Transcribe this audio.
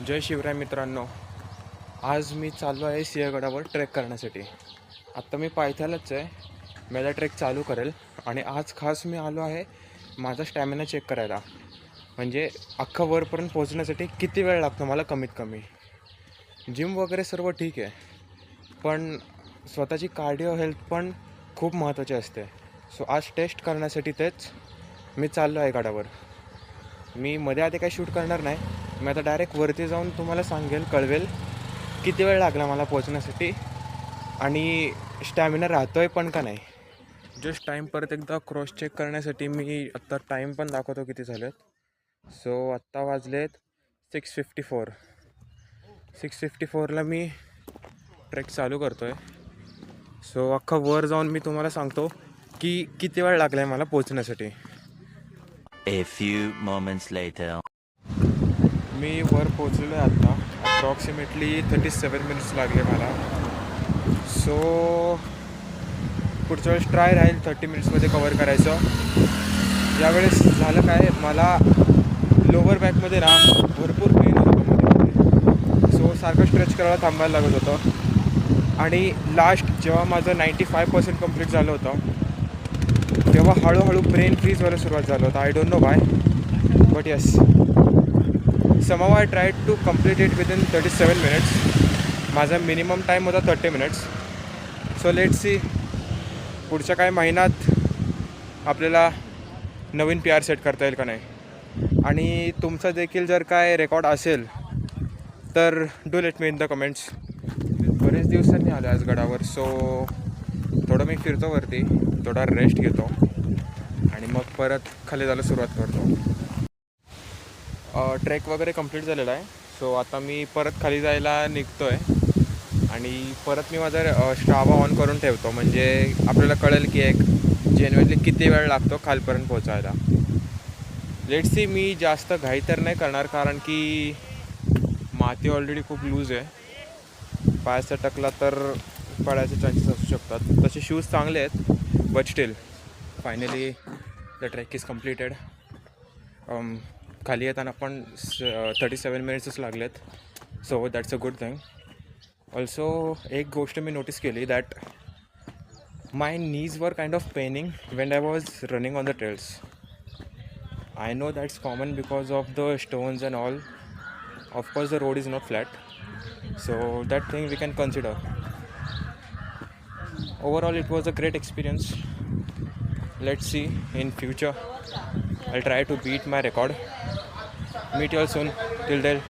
जय शिवराय मित्रांनो. आज मी चाललो आहे सिंहगडावर ट्रेक करण्यासाठी. आत्ता मी पायथ्यालाच आहे. माझा ट्रेक चालू करेल आणि आज खास मी आलो आहे माझा स्टॅमिना चेक करायला. म्हणजे अख्खा वरपर्यंत पोहोचण्यासाठी किती वेळ लागतो मला कमीत कमी. जिम वगैरे सर्व ठीक आहे, पण स्वतःची कार्डिओ हेल्थ पण खूप महत्त्वाची असते. सो आज टेस्ट करण्यासाठी तेच मी चाललो आहे गडावर. मी मध्ये आधी काही शूट करणार नाही. मी आता डायरेक्ट वरती जाऊन तुम्हाला कळवेल किती वेळ लागला मला पोहोचण्यासाठी आणि स्टॅमिना राहतो आहे पण का नाही. जस्ट टाईम परत एकदा क्रॉस चेक करण्यासाठी मी आत्ता टाईम पण दाखवतो किती झालेत. सो आत्ता वाजलेत 6:54. 6:54ला मी ट्रेक चालू करतो आहे. सो अख्खा वर जाऊन मी तुम्हाला सांगतो की किती वेळ लागला आहे मला पोहोचण्यासाठी. A few moments later. मी वर पोहोचलेलो आहे आत्ता. अप्रॉक्सिमेटली 37 मिनिट्स लागले मला. सो पुढच्या वेळेस ट्राय राहील 30 मिनिट्समध्ये कवर करायचं. यावेळेस झालं काय, मला लोअर बॅकमध्ये ना भरपूर पेन होतं मध्ये. सो सारखं स्ट्रेच करायला थांबायला लागत होतं आणि लास्ट जेव्हा माझं 95% कंप्लीट झालं होतं तेव्हा हळूहळू ब्रेन फ्रीज व्हायला सुरुवात झालं होतं. I don't know Y, but yes, somehow I tried to complete it within 37 minutes. माझा मिनिमम टाईम होता 30 मिनिट्स. सो लेट्स सी पुढच्या काही महिन्यात आपल्याला नवीन PR सेट करता येईल का नाही. आणि तुमचा देखील जर काय रेकॉर्ड असेल तर do let me in the comments. बरेच दिवसांनी आलो आज गडावर. सो थोडं मी फिरतो वरती, थोडा रेस्ट घेतो आणि मग परत खाली जायला सुरुवात करतो. ट्रेक वगैरे कंप्लीट झालेला आहे. सो आता मी परत खाली जायला निघतो आहे आणि परत मी माझा स्ट्रावा ऑन करून ठेवतो. म्हणजे आपल्याला कळेल की एक जेन्युइनली किती वेळ लागतो खालपर्यंत पोहोचायला. Let's see. मी जास्त घाई तर नाही करणार कारण की माती ऑलरेडी खूप लूज आहे. पायाचा टकला तर पडायचे चान्सेस असू शकतात. तसे शूज चांगले आहेत, but still finally the trek is completed. खाली येताना पण 37 मिनिट्सच लागलेत. So that's a good thing. Also एक गोष्ट मी नोटीस केली, that my knees were kind of paining when I was running on the trails. I know that's common because of the stones and all. Of course the road is not flat, so that thing we can consider. Overall it was a great experience. Let's see in future. I'll try to beat my record. Meet you all soon. Till then.